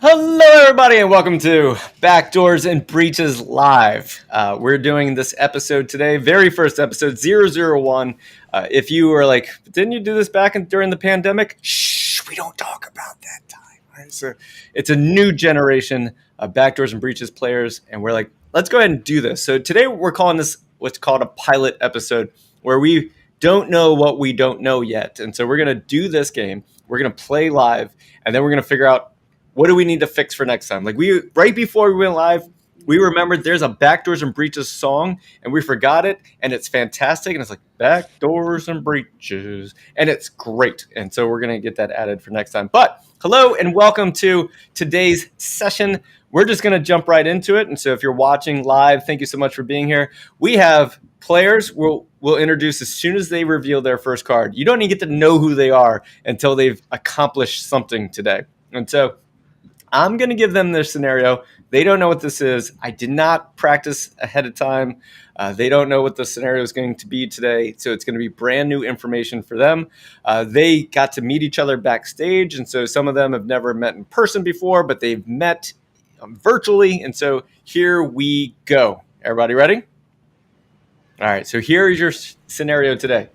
Hello, everybody, and welcome to Backdoors and Breaches Live. We're doing this episode today, very first episode, 001. If you were like, didn't you do this during the pandemic? Shh, we don't talk about that time. All right, so it's a new generation of Backdoors and Breaches players, and we're like, let's go ahead and do this. So today we're calling this what's called a pilot episode, where we don't know what we don't know yet. And so we're going to do this game. We're going to play live, and then we're going to figure out what do we need to fix for next time? Like right before we went live, we remembered there's a Backdoors and Breaches song, and we forgot it, and it's fantastic, and it's like Backdoors and Breaches, and it's great. And so we're gonna get that added for next time. But hello and welcome to today's session. We're just gonna jump right into it. And so if you're watching live, thank you so much for being here. We have players we'll introduce as soon as they reveal their first card. You don't even get to know who they are until they've accomplished something today. And so I'm going to give them their scenario. They don't know what this is. I did not practice ahead of time. They don't know what the scenario is going to be today. So it's going to be brand new information for them. They got to meet each other backstage. And so some of them have never met in person before, but they've met virtually. And so here we go. Everybody ready? All right. So here is your scenario today.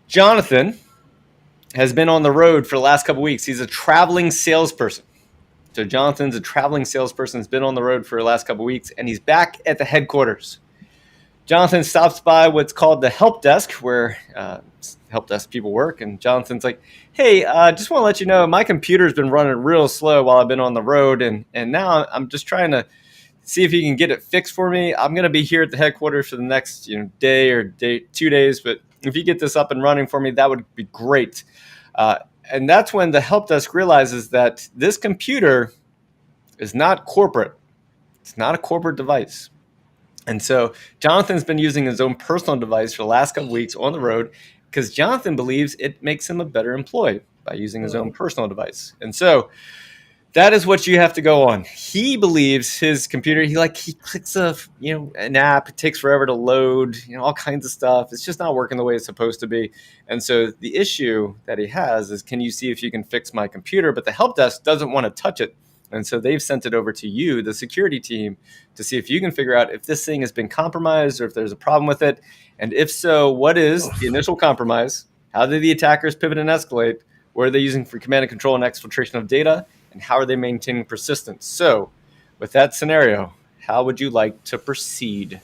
Jonathan has been on the road for the last couple of weeks. He's a traveling salesperson. So Jonathan's a traveling salesperson. He's been on the road for the last couple of weeks, and he's back at the headquarters. Jonathan stops by what's called the help desk, where help desk people work. And Jonathan's like, hey, just want to let you know, my computer's been running real slow while I've been on the road, and now I'm just trying to see if you can get it fixed for me. I'm going to be here at the headquarters for the next day or 2 days, but if you get this up and running for me, that would be great. And that's when the help desk realizes that this computer is not corporate. It's not a corporate device. And so Jonathan's been using his own personal device for the last couple of weeks on the road because Jonathan believes it makes him a better employee by using his own personal device. And so that is what you have to go on. He believes his computer, he clicks an app, it takes forever to load, all kinds of stuff. It's just not working the way it's supposed to be. And so the issue that he has is, can you see if you can fix my computer? But the help desk doesn't want to touch it. And so they've sent it over to you, the security team, to see if you can figure out if this thing has been compromised or if there's a problem with it. And if so, what is the initial compromise? How did the attackers pivot and escalate? What are they using for command and control and exfiltration of data? And how are they maintaining persistence? So with that scenario, how would you like to proceed?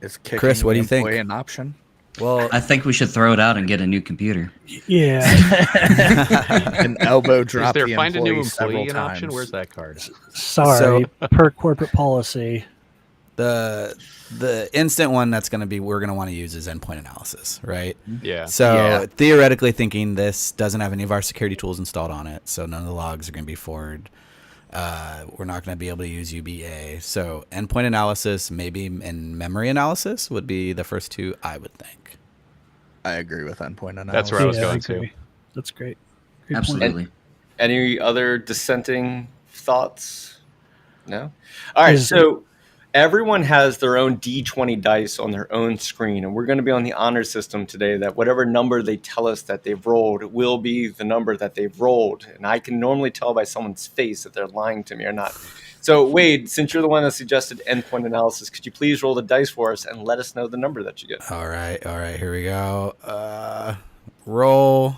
Is kicking Chris, what do you the employee think? An option? Well, I think we should throw it out and get a new computer. Yeah. An elbow drop. Is there the find a new several employee an option? times. Where's that card? Sorry, per corporate policy. the instant one that's going to be we're going to want to use is endpoint analysis, right? Yeah. So theoretically thinking, this doesn't have any of our security tools installed on it, so none of the logs are going to be forwarded. We're not going to be able to use UBA. So endpoint analysis, maybe, and memory analysis would be the first two, I would think. I agree with endpoint analysis. That's where I was Yeah, going agree. to. That's great. Great point. Absolutely. Any other dissenting thoughts? No? All right, Is- so everyone has their own D20 dice on their own screen, and we're going to be on the honor system today that whatever number they tell us that they've rolled will be the number that they've rolled. And I can normally tell by someone's face if they're lying to me or not. So, Wade, since you're the one that suggested endpoint analysis, could you please roll the dice for us and let us know the number that you get? All right, here we go. Roll.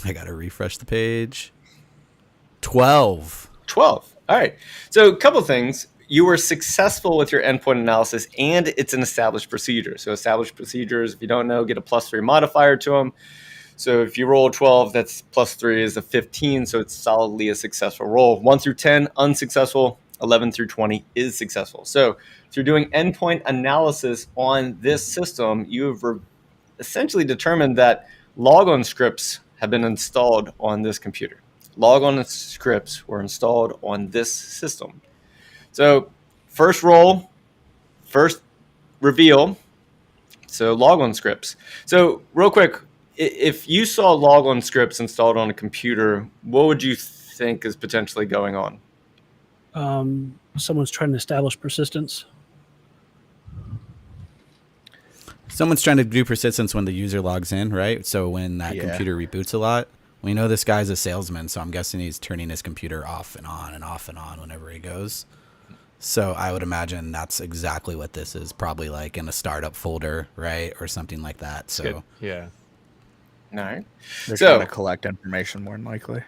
I got to refresh the page. 12. 12. All right. So a couple things. You were successful with your endpoint analysis, and it's an established procedure. So established procedures, if you don't know, get a +3 modifier to them. So if you roll 12, that's +3 is a 15. So it's solidly a successful roll. 1 through 10, unsuccessful. 11 through 20 is successful. So through doing endpoint analysis on this system, you've essentially determined that logon scripts have been installed on this computer. Logon scripts were installed on this system. So first roll, first reveal, so logon scripts. So real quick, if you saw logon scripts installed on a computer, what would you think is potentially going on? Someone's trying to establish persistence. Someone's trying to do persistence when the user logs in, right? So when that Yeah. computer reboots a lot, we know this guy's a salesman, so I'm guessing he's turning his computer off and on and off and on whenever he goes. So I would imagine that's exactly what this is, probably like in a startup folder, right? Or something like that. So Good. Yeah. All right. They're So- trying to collect information more than likely.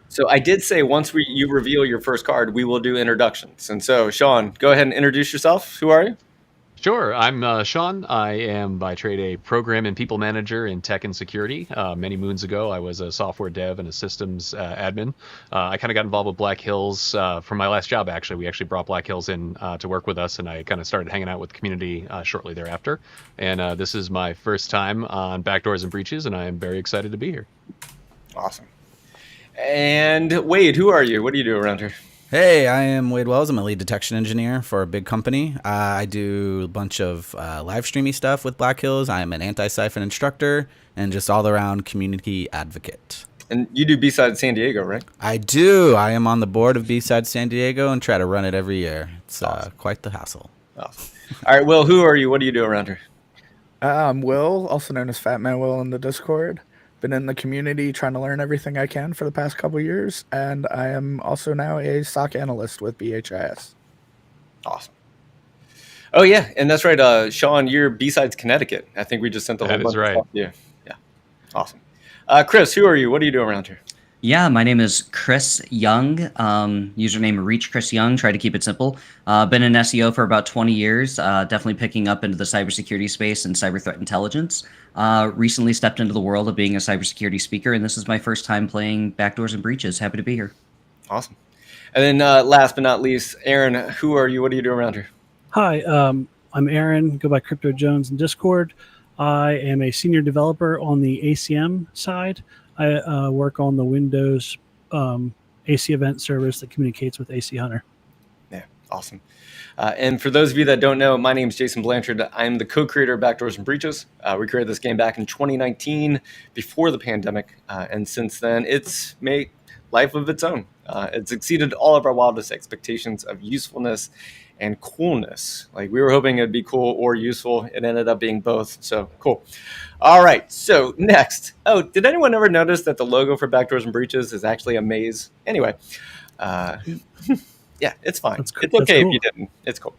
So I did say once you reveal your first card, we will do introductions. And so, Sean, go ahead and introduce yourself. Who are you? Sure. I'm Sean. I am by trade a program and people manager in tech and security. Many moons ago, I was a software dev and a systems admin. I kind of got involved with Black Hills from my last job, actually. We actually brought Black Hills in to work with us, and I kind of started hanging out with the community shortly thereafter. And this is my first time on Backdoors and Breaches, and I am very excited to be here. Awesome. And Wade, who are you? What do you do around here? Hey, I am Wade Wells. I'm a lead detection engineer for a big company. I do a bunch of live streamy stuff with Black Hills. I am an anti-siphon instructor and just all-around community advocate. And you do B-Side San Diego, right? I do. I am on the board of B-Side San Diego and try to run it every year. It's quite the hassle. Awesome. All right, Will, who are you? What do you do around here? I'm Will, also known as Fat Man Will in the Discord. Been in the community trying to learn everything I can for the past couple years, and I am also now a SOC analyst with BHIS. Awesome. Oh, yeah, and that's right. Sean, you're B-Sides Connecticut. I think we just sent the whole That bunch is right. of stuff. Yeah. Awesome. Chris, who are you? What do you do around here? Yeah, my name is Chris Young. Username Reach Chris Young. Try to keep it simple. Been in SEO for about 20 years. Definitely picking up into the cybersecurity space and cyber threat intelligence. Recently stepped into the world of being a cybersecurity speaker, and this is my first time playing Backdoors and Breaches. Happy to be here. Awesome. And then last but not least, Aaron, who are you? What do you do around here? Hi, I'm Aaron. Go by Crypto Jones in Discord. I am a senior developer on the ACM side. I work on the Windows AC event service that communicates with AC Hunter. Yeah, awesome. And for those of you that don't know, my name is Jason Blanchard. I'm the co-creator of Backdoors and Breaches. We created this game back in 2019 before the pandemic. And since then, it's made life of its own. It's exceeded all of our wildest expectations of usefulness and coolness. Like, we were hoping it'd be cool or useful. It ended up being both. So cool. All right. So next. Oh, did anyone ever notice that the logo for Backdoors and Breaches is actually a maze? Anyway, yeah, it's fine. That's cool. It's okay That's cool. if you didn't. It's cool.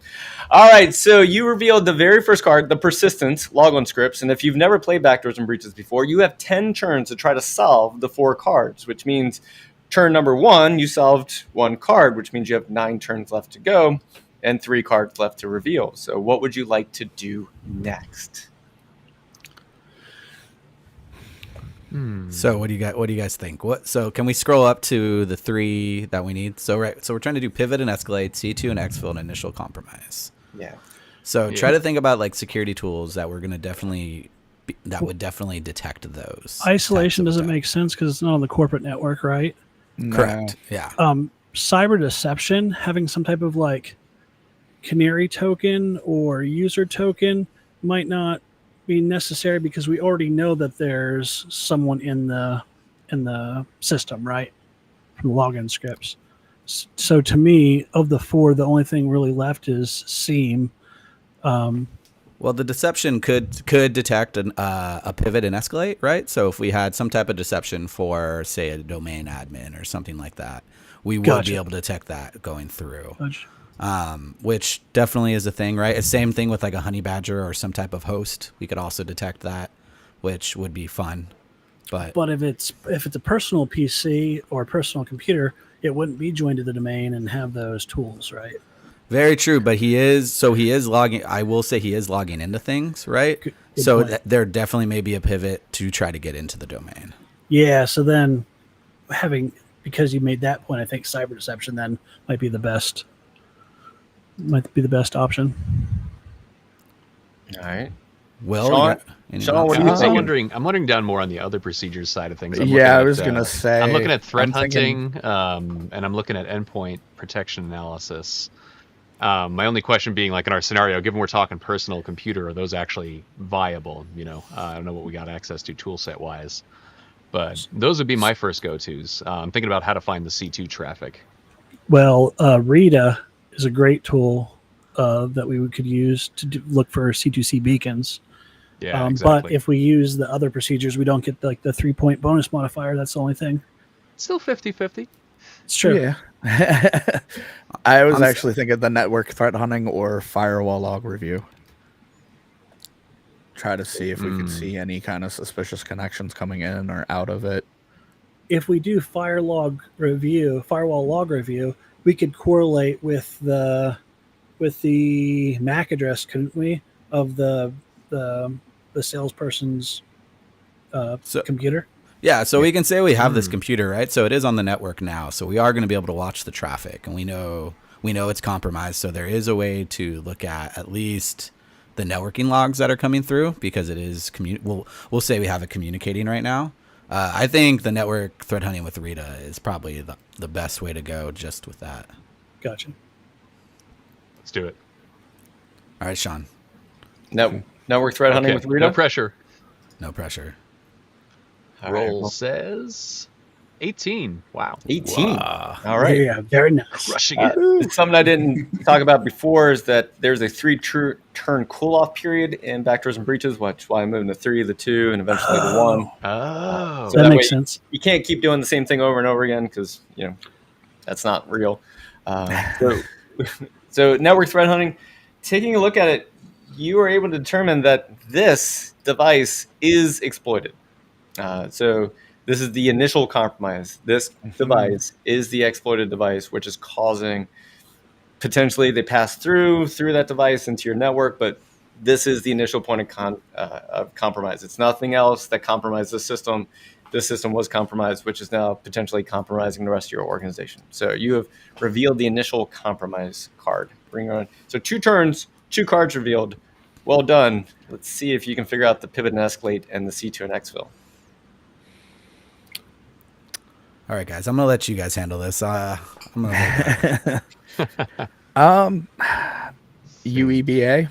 All right. So you revealed the very first card, the Persistence logon scripts. And if you've never played Backdoors and Breaches before, you have 10 turns to try to solve the 4 cards, which means turn number 1, you solved 1 card, which means you have 9 turns left to go and 3 cards left to reveal. So what would you like to do next? So what do you guys think? So can we scroll up to the 3 that we need? So we're trying to do pivot and escalate, C2 and exfil and initial compromise. Yeah. So try to think about like security tools that we're going to that would definitely detect those. Isolation types of doesn't make sense because it's not on the corporate network, right? No. Correct. Yeah. Cyber deception, having some type of like canary token or user token might not be necessary because we already know that there's someone in the system, right? From the login scripts. So to me, of the 4, the only thing really left is Seam. Well, the deception could detect a pivot and escalate, right? So if we had some type of deception for, say, a domain admin or something like that, we would Gotcha. be able to detect that going through. Gotcha. Which definitely is a thing, right? It's same thing with like a honey badger or some type of host. We could also detect that, which would be fun. But if it's a personal PC or personal computer, it wouldn't be joined to the domain and have those tools, right? very true. But he is logging. I will say he is logging into things, right? Good So point. there definitely may be a pivot to try to get into the domain. Yeah. So then, because you made that point, I think cyber deception then might be the best option. All right. Well, Sean? any Sean, what do I'm you thoughts? think? I'm wondering down more on the other procedures side of things. I'm Yeah, looking I at, was gonna say, I'm looking at threat I'm thinking- hunting, and I'm looking at endpoint protection analysis. My only question being, like in our scenario, given we're talking personal computer, are those actually viable? You know, I don't know what we got access to tool set wise, but those would be my first go-tos. I'm thinking about how to find the C2 traffic. Well, Rita is a great tool that we could use to look for C2C beacons. Yeah, exactly. But if we use the other procedures, we don't get like the 3-point bonus modifier. That's the only thing. Still 50-50. It's true. Yeah. I was I'm s- actually thinking the network threat hunting or firewall log review. Try to see if we could see any kind of suspicious connections coming in or out of it. If we do firewall log review, we could correlate with the MAC address, couldn't we, of the salesperson's So- computer? Yeah, so we can say we have this computer, right? So it is on the network now. So we are going to be able to watch the traffic, and we know it's compromised. So there is a way to look at least the networking logs that are coming through, because it is we'll say we have it communicating right now. I think the network threat hunting with Rita is probably the best way to go, just with that. Gotcha. Let's do it. All right, Sean, Network threat hunting with Rita. No pressure. no pressure. All right, Roll well, says 18. Wow. 18. Wow. All right. Yeah, very nice. Crushing it. It's something I didn't talk about before, is that there's a 3-turn cool-off period in Backdoors and Breaches, which is why I moved the 3, the 2, and eventually the 1. Oh. So that that makes way sense. You can't keep doing the same thing over and over again, because that's not real. So network threat hunting, taking a look at it, you are able to determine that this device is exploited. So this is the initial compromise. This device is the exploited device, which is causing, potentially they pass through that device into your network, but this is the initial point of compromise. It's nothing else that compromised the system. This system was compromised, which is now potentially compromising the rest of your organization. So you have revealed the initial compromise card. Bring it on. So 2 turns, 2 cards revealed. Well done. Let's see if you can figure out the pivot and escalate and the C2 and exfil. All right, guys, I'm gonna let you guys handle this. I'm gonna UEBA,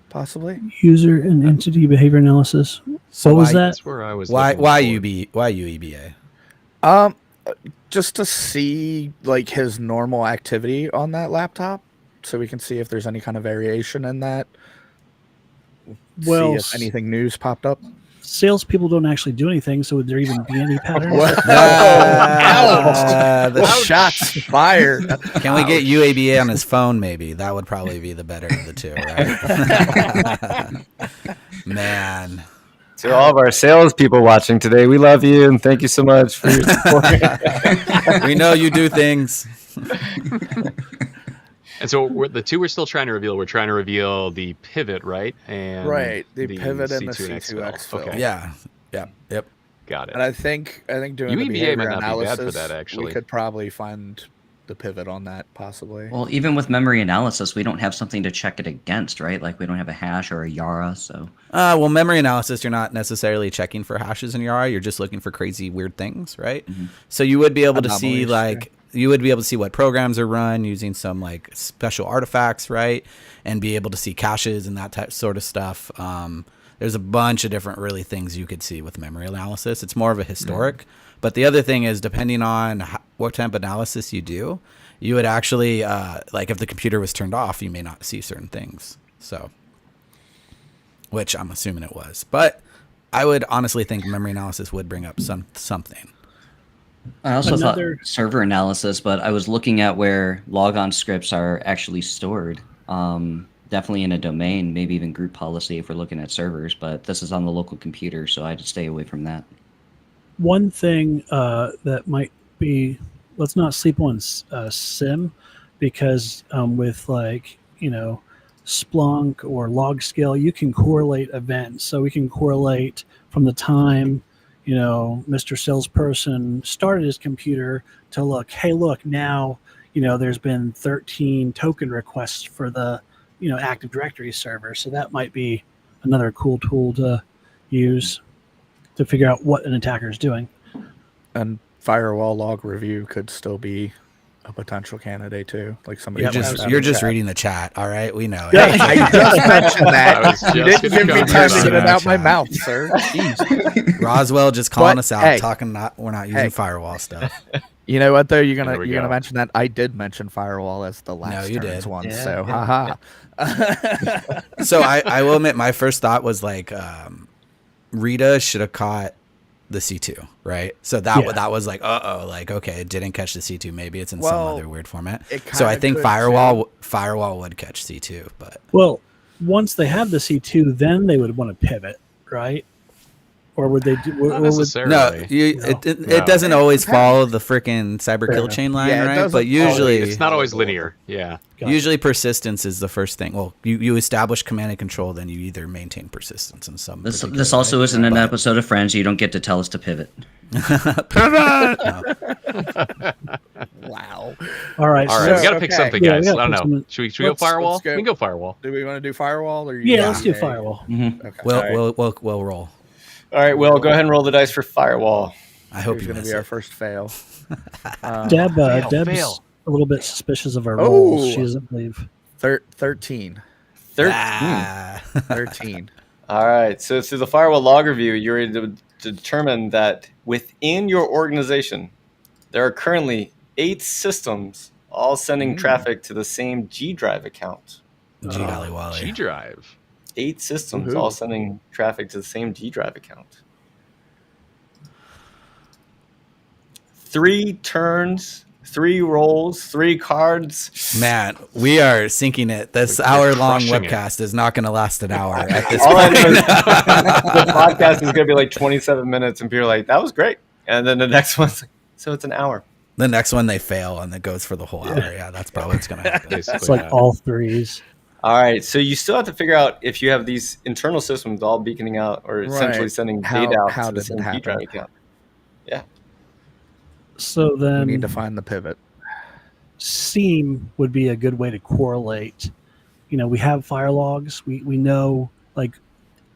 possibly. User and entity behavior analysis. So What was why- that? That's where I was. why looking for. UEBA? Just to see like his normal activity on that laptop, so we can see if there's any kind of variation in that. Well, see if anything news popped up. salespeople don't actually do anything, so would there even be any patterns? The shots fired. Can we get UABA on his phone? Maybe that would probably be the better of the two, right? Man, To all of our salespeople watching today, we love you and thank you so much for your support. we know you do things. And so the 2 we're still trying to reveal. We're trying to reveal the pivot, right? And Right, the pivot and the C2 C2 exfil. Okay, Yeah. Yep. got it. And I think doing the UEBA behavior might not be bad analysis, for that, actually. we could probably find the pivot on that, possibly. Well, even with memory analysis, we don't have something to check it against, right? Like we don't have a hash or a Yara, so Well, memory analysis, you're not necessarily checking for hashes in your RI. You're just looking for crazy, weird things, right? So you would be able to see Anomalies, you would be able to see what programs are run using some like special artifacts, right? And be able to see caches and that type sort of stuff. There's a bunch of different really things you could see with memory analysis. It's more of a historic. But the other thing is, depending on what type of analysis you do, you would actually, like if the computer was turned off, you may not see certain things. So, which I'm assuming it was. But I would honestly think memory analysis would bring up something. I also Another- thought server analysis, but I was looking at where logon scripts are actually stored. Definitely in a domain, maybe even group policy if we're looking at servers, but this is on the local computer, so I'd stay away from that. One thing that might be, let's not sleep on SIM, because with Splunk or LogScale, you can correlate events. So we can correlate from the time Mr. Salesperson started his computer to look, hey, look, now there's been 13 token requests for the Active Directory server. So that might be another cool tool to use to figure out what an attacker is doing. And firewall log review could still be a potential candidate too. Like somebody. You're just reading the chat. All right, we know. Yeah, I just mentioned I that. was You just didn't give gonna me come time to to get that. it out my mouth, sir. Jeez. Roswell just calling But, us out, hey, talking we're not using hey. firewall stuff. You know what though? You're there gonna we you're gonna go. mention that I did mention firewall as the last you turn's did. one. Yeah, So yeah, haha. So I will admit, my first thought was like, Rita should have caught the C2, right? So that was like, like, okay, it didn't catch the C2. Maybe it's in some Well, other weird format. it So I kinda think could, firewall would catch C2, but Well, once they have the C2, then they would want to pivot, right? Or would they do? Not Or would, necessarily. no, No. it doesn't always follow the freaking cyber Fair kill enough. chain line, Yeah, it right? doesn't But usually It's not always linear. Yeah. Gotcha. usually persistence is the first thing. Well, you establish command and control, then you either maintain persistence in some. This particular also way. isn't an But- episode of Friends. You don't get to tell us to pivot. Pivot. No. Wow. All right. All so right, we got to pick okay. something, Yeah, guys. we I gotta don't pick know. some- Should we go let's firewall? go. We can go firewall. Do we want to do firewall or yeah, let's do UBA? firewall. Okay. We'll roll. All right, Will, go ahead and roll the dice for firewall. I hope Who's you going to miss be our it. first fail? Deb's fail. a little bit suspicious of our rolls. Oh. She doesn't believe. 13. 13. Ah. 13. All right, so through the firewall log review, you're able to determine that within your organization, there are currently 8 systems all sending traffic to the same G Drive account. G golly wally. G Drive. 8 systems Woohoo. all sending traffic to the same G Drive account. 3 turns, 3 rolls, 3 cards. Man, we are sinking it. This hour-long crushing it. webcast is not going to last an hour at this All I point. know is the podcast is going to be like 27 minutes, and people are like, that was great. And then the next one's like, so it's an hour. The next one they fail and it goes for the whole hour. Yeah, that's probably what's going to happen. Basically, It's like that. all threes. All right, so you still have to figure out if you have these internal systems all beaconing out or essentially Right. sending How- data out how to the did it same G happen? Drive account. Yeah. So We then need to find the pivot. Seam would be a good way to correlate. You know, we have fire logs. We know like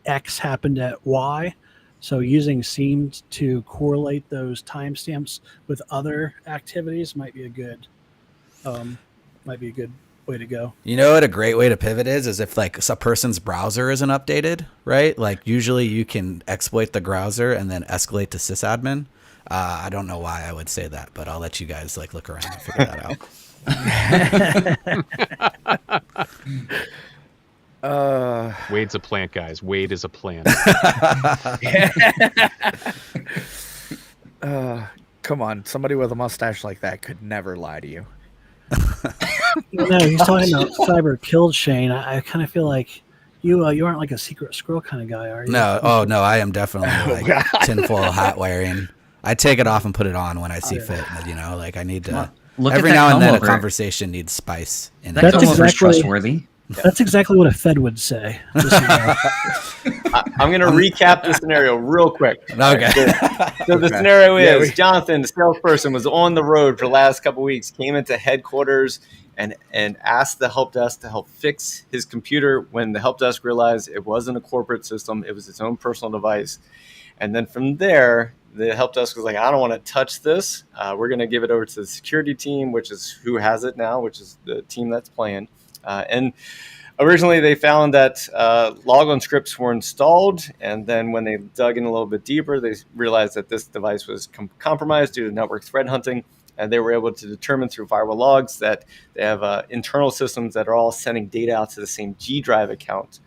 X happened at Y. So using Seam to correlate those timestamps with other activities might be a good way to go. You know what a great way to pivot is if like a person's browser isn't updated, right? Like usually you can exploit the browser and then escalate to sysadmin. I don't know why I would say that, but I'll let you guys like look around and figure that out. Wade's a plant, guys. Wade is a plant. Come on, somebody with a mustache like that could never lie to you. No, he's talking about cyber killed Shane. I kind of feel like you aren't like a secret squirrel kind of guy, are you? No, oh no, I am definitely like tinfoil hat wearing. I take it off and put it on when I see fit. You know, like I need to. Look Every at that now and then, a comb over. conversation needs spice in That it. That's comb over is exactly- trustworthy. That's exactly what a Fed would say. Just so you know. I'm going to recap the scenario real quick. Okay. So the scenario Yeah, is Jonathan, the salesperson, was on the road for the last couple of weeks, came into headquarters and asked the help desk to help fix his computer when the help desk realized it wasn't a corporate system. It was its own personal device. And then from there, the help desk was like, I don't want to touch this. We're going to give it over to the security team, which is who has it now, which is the team that's playing. And originally they found that logon scripts were installed. And then when they dug in a little bit deeper, they realized that this device was compromised due to network threat hunting. And they were able to determine through firewall logs that they have internal systems that are all sending data out to the same G Drive account.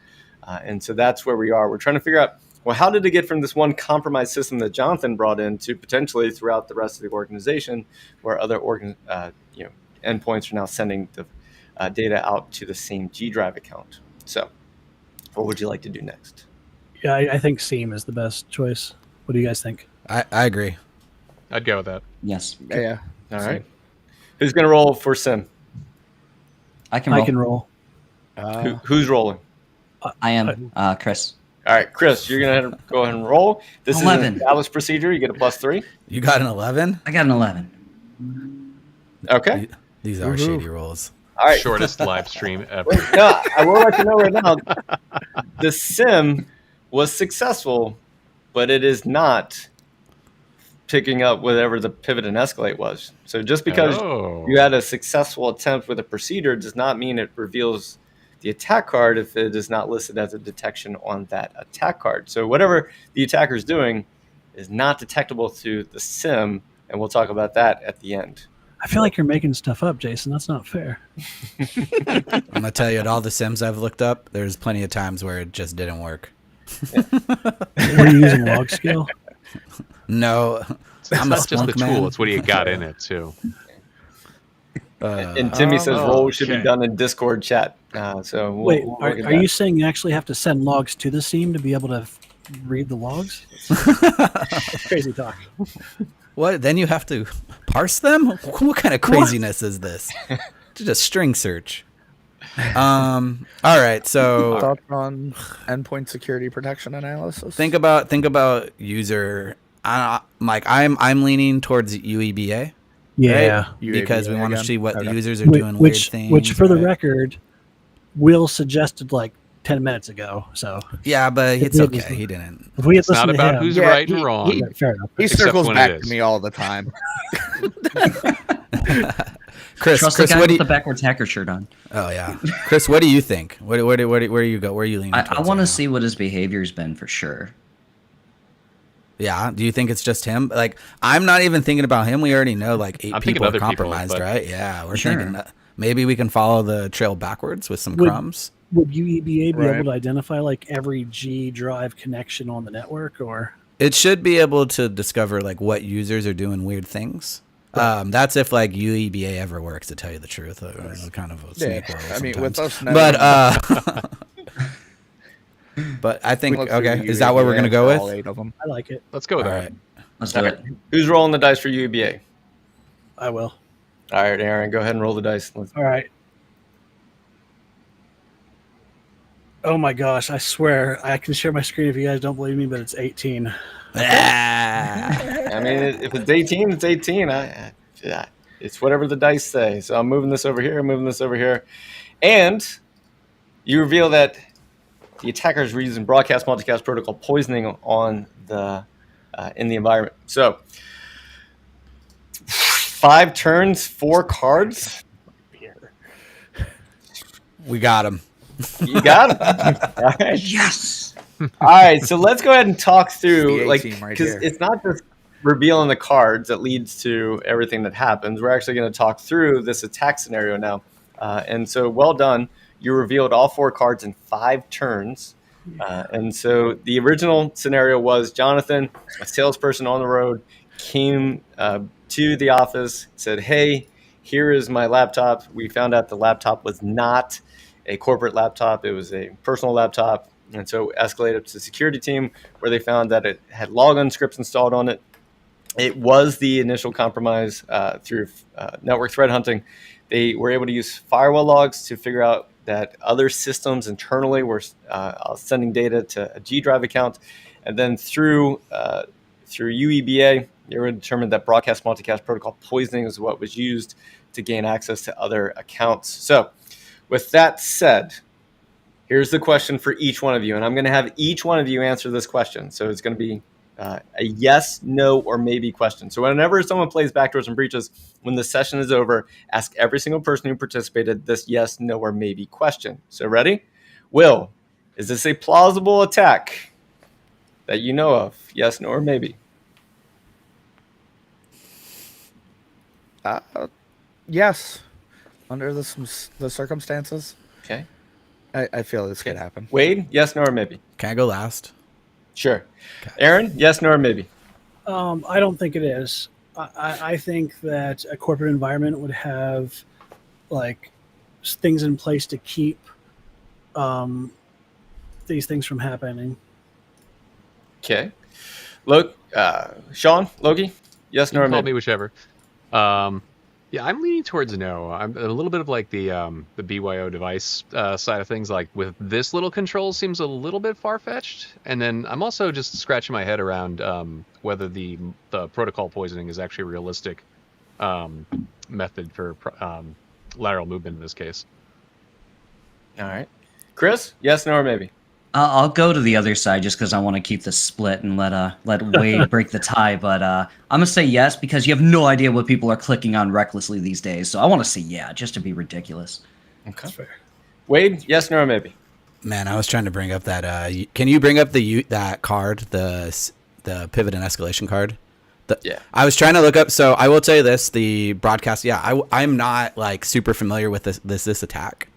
And so that's where we are. We're trying to figure out, well, how did it get from this one compromised system that Jonathan brought in to potentially throughout the rest of the organization, where other endpoints are now sending the data out to the same G Drive account? So, what would you like to do next? Yeah, I think Seam is the best choice. What do you guys think? I agree. I'd go with that. Yes, Yeah. All right. Who's going to roll for Sim? I can roll. I can roll. Who's rolling? I am Chris. All right, Chris, you're going to go ahead and roll. This is 11. an established procedure. You get a +3. You got an 11? I got an 11. Okay. These are shady rolls. All right. Shortest live stream ever. No, I will let you know right now. The sim was successful, but it is not picking up whatever the pivot and escalate was. So just because Oh. you had a successful attempt with a procedure does not mean it reveals the attack card if it is not listed as a detection on that attack card. So whatever the attacker is doing is not detectable through the sim and we'll talk about that at the end. I feel like you're making stuff up, Jason. That's not fair. I'm gonna tell you, at all the sims I've looked up, there's plenty of times where it just didn't work. Were you using log scale? No, It's I'm a not just the Splunk man. tool; it's what you got in it too. And Timmy says roles should be okay. done in Discord chat. So Wait, we'll are look at you that. saying you actually have to send logs to the seam to be able to read the logs? That's crazy talk. What? Then you have to parse them? What kind of craziness is this? Just a string search. All right. So Thoughts on endpoint security protection analysis? think about user. Mike, I'm leaning towards UEBA. Yeah. Right? Because we UABA want to again? see what Okay. the users are doing weird things. Which, for the right? record, Will suggested like 10 minutes ago. So Yeah, but it's If we okay. had- He didn't. if we had It's not listened to about him, who's Yeah, right and he- wrong. he- yeah, fair enough. He Except circles when back it to is. me all the time. Chris, Trust Chris, the guy what do with you? the backwards hacker shirt on. Oh yeah, Chris, what do you think? Where you go? Where are you leaning? I towards want right to now? see what his behavior's been for sure. Yeah. Do you think it's just him? Like, I'm not even thinking about him. We already know like 8 I'm thinking people are other people, compromised, but- right? Yeah, we're Sure. thinking that maybe we can follow the trail backwards with some Would- crumbs. Would UEBA be Right. able to identify like every G drive connection on the network, or It should be able to discover like what users are doing weird things. That's if like UEBA ever works, to tell you the truth. It's kind of a snake oil I mean, with sometimes. us now, But I think look through okay. the Is that what we're UABA gonna go for all with? 8 of them. I like it. Let's go with All that. right. Let's do it. Who's rolling the dice for UBA? I will. All right, Aaron, go ahead and roll the dice. All right. Oh my gosh! I swear I can share my screen if you guys don't believe me, but it's 18. Ah. I mean, if it's 18, it's 18. It's whatever the dice say. So I'm moving this over here, I'm moving this over here. And you reveal that the attackers were using broadcast multicast protocol poisoning on the in the environment. So 5 turns, 4 cards. We got him. You got it. All right. Yes. All right, so let's go ahead and talk through, The A like, team right because here. it's not just revealing the cards that leads to everything that happens. We're actually going to talk through this attack scenario now. And so, well done. You revealed all 4 cards in 5 turns. And so the original scenario was Jonathan, a salesperson on the road, came to the office, said, "Hey, here is my laptop." We found out the laptop was not a corporate laptop. It was a personal laptop. And so escalated to the security team, where they found that it had logon scripts installed on it. It was the initial compromise through network threat hunting. They were able to use firewall logs to figure out that other systems internally were sending data to a G Drive account. And then through UEBA, they were determined that broadcast multicast protocol poisoning is what was used to gain access to other accounts. So with that said, here's the question for each one of you. And I'm going to have each one of you answer this question. So it's going to be a yes, no, or maybe question. So whenever someone plays Backdoors and Breaches, when the session is over, ask every single person who participated this yes, no, or maybe question. So ready? Will, is this a plausible attack that you know of? Yes, no, or maybe? Yes, under the circumstances, Okay. I feel this could happen. Wade, yes, no, or maybe? Can I go last? Sure. Aaron, yes, no, or maybe? I don't think it is. I think that a corporate environment would have like things in place to keep these things from happening. Okay. Sean, Loki, yes, no, You or can call maybe? me whichever. Yeah, I'm leaning towards no. I'm a little bit of like the BYO device side of things. Like with this little control seems a little bit far fetched, and then I'm also just scratching my head around whether the protocol poisoning is actually a realistic method for lateral movement in this case. All right. Chris, yes, no, or maybe? I'll go to the other side just because I want to keep the split and let Wade break the tie. But I'm gonna say yes because you have no idea what people are clicking on recklessly these days. So I want to say yeah, just to be ridiculous. Okay. That's fair. Wade, yes, no, or maybe? Man, I was trying to bring up that. Can you bring up that card, the pivot and escalation card? Yeah. I was trying to look up. So I will tell you this: the broadcast. Yeah, I'm not like super familiar with this attack,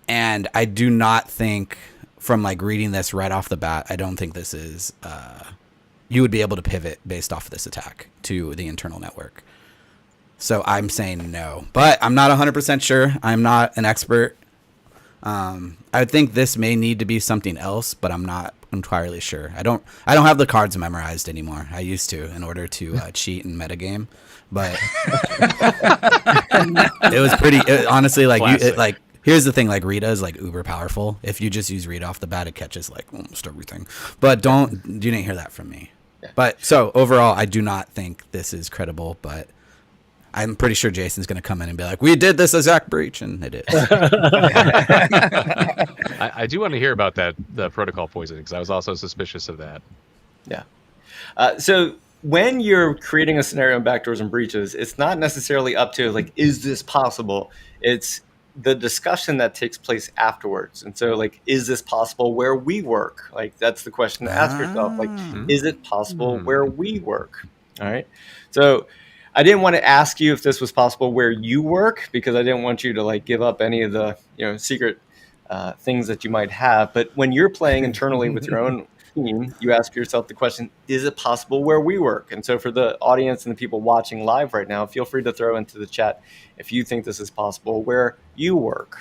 and I do not think from like reading this right off the bat, I don't think this is. You would be able to pivot based off of this attack to the internal network. So I'm saying no, but I'm not 100% sure. I'm not an expert. I think this may need to be something else, but I'm not entirely sure. I don't have the cards memorized anymore. I used to in order to cheat in metagame, but it was pretty. Honestly, like here's the thing: like Rita is like uber powerful. If you just use Rita off the bat, it catches like almost everything. But you didn't hear that from me. Yeah. But so overall, I do not think this is credible, but I'm pretty sure Jason's going to come in and be like, we did this exact breach, and it is. I do want to hear about the protocol poisoning, because I was also suspicious of that. Yeah. So when you're creating a scenario in Backdoors and Breaches, it's not necessarily up to like, is this possible? It's the discussion that takes place afterwards. And so like, is this possible where we work? Like, that's the question to ask yourself. Like, is it possible where we work? All right. So I didn't want to ask you if this was possible where you work, because I didn't want you to like give up any of the, secret things that you might have. But when you're playing internally with your own team, you ask yourself the question, is it possible where we work? And so for the audience and the people watching live right now, feel free to throw into the chat if you think this is possible where you work.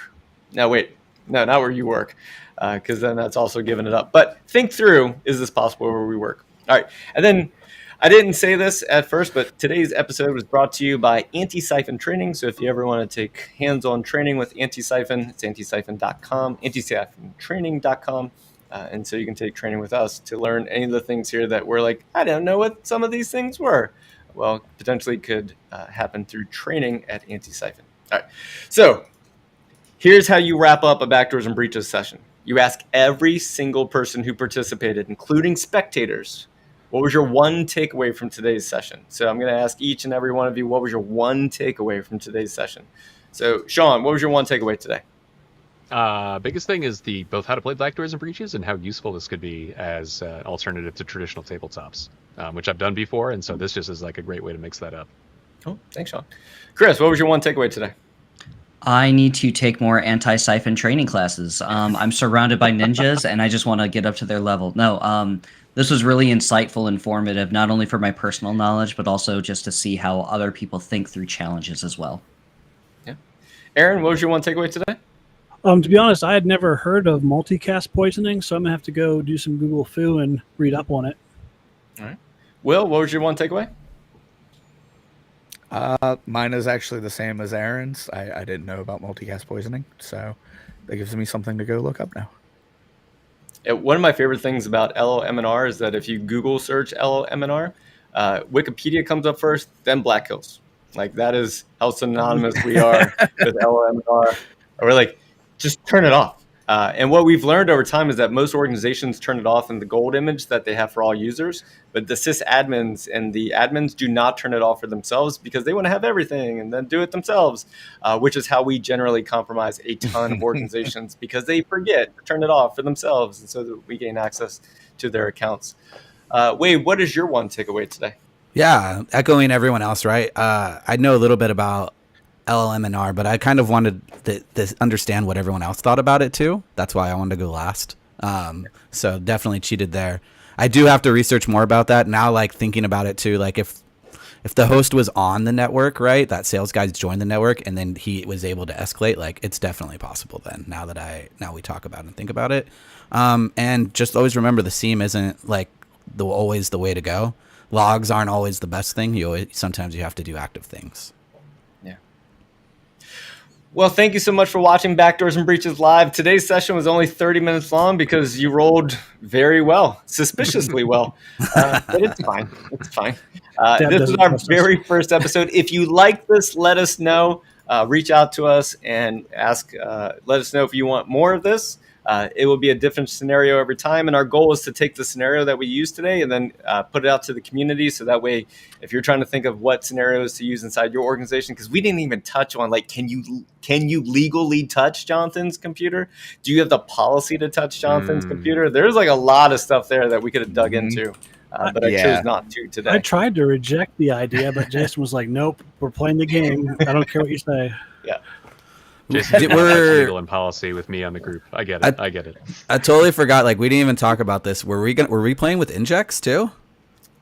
Now, wait, no, not where you work, because then that's also giving it up. But think through, is this possible where we work? All right. And then I didn't say this at first, but today's episode was brought to you by Anti-Siphon Training. So if you ever want to take hands-on training with Anti-Siphon, it's antisiphon.com, antisiphontraining.com. And so you can take training with us to learn any of the things here that we're like, I don't know what some of these things were. Well, potentially could happen through training at Anti-Siphon. All right. So here's how you wrap up a Backdoors and Breaches session. You ask every single person who participated, including spectators, what was your one takeaway from today's session? So I'm going to ask each and every one of you, what was your one takeaway from today's session? So Sean, what was your one takeaway today? Biggest thing is both how to play Backdoors and Breaches and how useful this could be as an alternative to traditional tabletops, which I've done before. And so this just is like a great way to mix that up. Oh, thanks, Sean. Chris, what was your one takeaway today? I need to take more anti-siphon training classes. I'm surrounded by ninjas, and I just want to get up to their level. No, this was really insightful, informative, not only for my personal knowledge, but also just to see how other people think through challenges as well. Yeah. Aaron, what was your one takeaway today? To be honest, I had never heard of multicast poisoning, so I'm going to have to go do some Google Foo and read up on it. All right. Will, what was your one takeaway? Mine is actually the same as Aaron's. I didn't know about multicast poisoning, so that gives me something to go look up now. One of my favorite things about LLMNR is that if you Google search LLMNR, Wikipedia comes up first, then Black Hills. Like, that is how synonymous we are with LLMNR. We're like, just turn it off. And what we've learned over time is that most organizations turn it off in the gold image that they have for all users, but the sysadmins and the admins do not turn it off for themselves because they want to have everything and then do it themselves, which is how we generally compromise a ton of organizations because they forget to turn it off for themselves, and so that we gain access to their accounts. Wade, what is your one takeaway today? Yeah, echoing everyone else, right? I know a little bit about LLMNR, but I kind of wanted to understand what everyone else thought about it too. That's why I wanted to go last. So definitely cheated there. I do have to research more about that now. Like thinking about it too, like if the host was on the network, right, that sales guy joined the network and then he was able to escalate, like it's definitely possible then. Now we talk about it and think about it, and just always remember the SIEM isn't like always the way to go. Logs aren't always the best thing. Sometimes you have to do active things. Well, thank you so much for watching Backdoors and Breaches Live. Today's session was only 30 minutes long because you rolled very well, suspiciously well. But it's fine. It's fine. This is our very first episode. If you like this, let us know. Reach out to us and ask. Let us know if you want more of this. It will be a different scenario every time. And our goal is to take the scenario that we used today and then put it out to the community. So that way, if you're trying to think of what scenarios to use inside your organization, because we didn't even touch on, like, can you legally touch Jonathan's computer? Do you have the policy to touch Jonathan's computer? There's like a lot of stuff there that we could have dug into. but I Yeah. chose not to I today. tried to reject the idea, but Jason was like, "Nope, we're playing the game. I don't care what you say." Jason, Did- that's we're- legal in policy with me on the group. I get it. I get it. I totally forgot. Like we didn't even talk about this. Were we playing with injects too?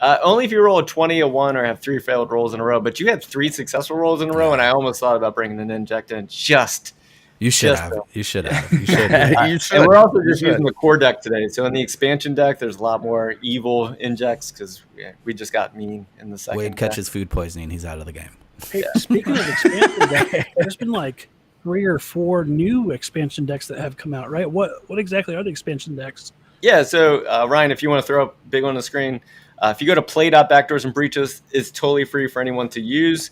Only if you roll a 20, a 1, or have 3 failed rolls in a row. But you had 3 successful rolls in a row, and I almost thought about bringing an inject in just. You should Just have. so. You should have. You should have. You should. And we're also You just should. using the core deck today. So in the expansion deck, there's a lot more evil injects because we just got mean in the second. Wade catches food poisoning. He's out of the game. Hey, speaking of expansion decks, there's been like 3 or 4 new expansion decks that have come out, right? What exactly are the expansion decks? Yeah, so Ryan, if you want to throw up big on the screen, if you go to play.backdoors and breaches, it's totally free for anyone to use.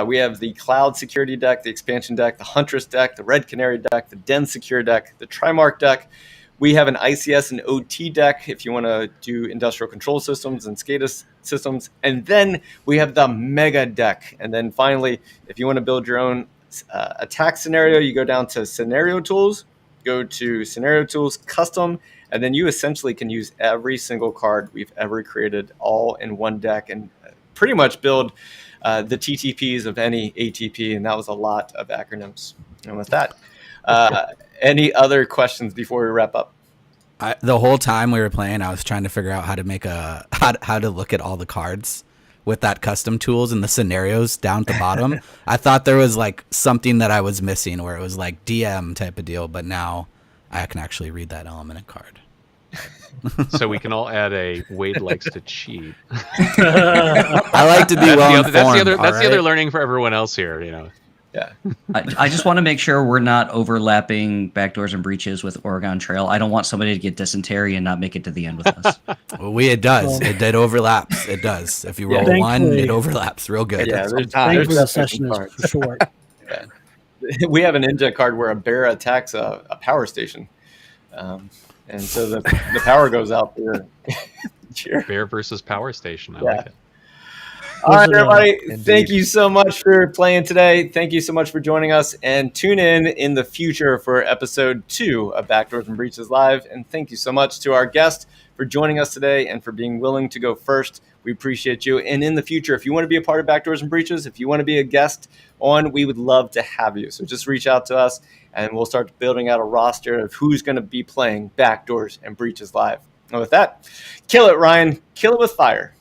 We have the Cloud Security deck, the expansion deck, the Huntress deck, the Red Canary deck, the Den Secure deck, the Trimark deck. We have an ICS and OT deck if you want to do industrial control systems and SCADA systems. And then we have the Mega deck. And then finally, if you want to build your own attack scenario, you go down to Scenario Tools, go to Scenario Tools, Custom, and then you essentially can use every single card we've ever created all in one deck and pretty much build the TTPs of any ATP. And that was a lot of acronyms. And with that, any other questions before we wrap up? The whole time we were playing, I was trying to figure out how to make how to look at all the cards with that custom tools and the scenarios down at the bottom. I thought there was like something that I was missing where it was like DM type of deal, but now I can actually read that element in card. So we can all add a Wade likes to cheat. I like to be That's well the informed. other learning for everyone else here. You know. Yeah. I just want to make sure we're not overlapping backdoors and breaches with Oregon Trail. I don't want somebody to get dysentery and not make it to the end with us. It does. It overlaps. It does. If you roll Yeah. one, Thankfully- it overlaps real good. Yeah, there's Thankfully, the there's session is cards. short. We have an inject card where a bear attacks a power station. And so the power goes out there. Cheer. Bear versus Power Station. I Yeah. like it. All right, Was it, everybody. Indeed. Thank you so much for playing today. Thank you so much for joining us. And tune in the future for episode 2 of Backdoors and Breaches Live. And thank you so much to our guest for joining us today and for being willing to go first. We appreciate you. And in the future, if you want to be a part of Backdoors and Breaches, if you want to be a guest on, we would love to have you. So just reach out to us and we'll start building out a roster of who's going to be playing Backdoors and Breaches Live. And with that, kill it, Ryan. Kill it with fire.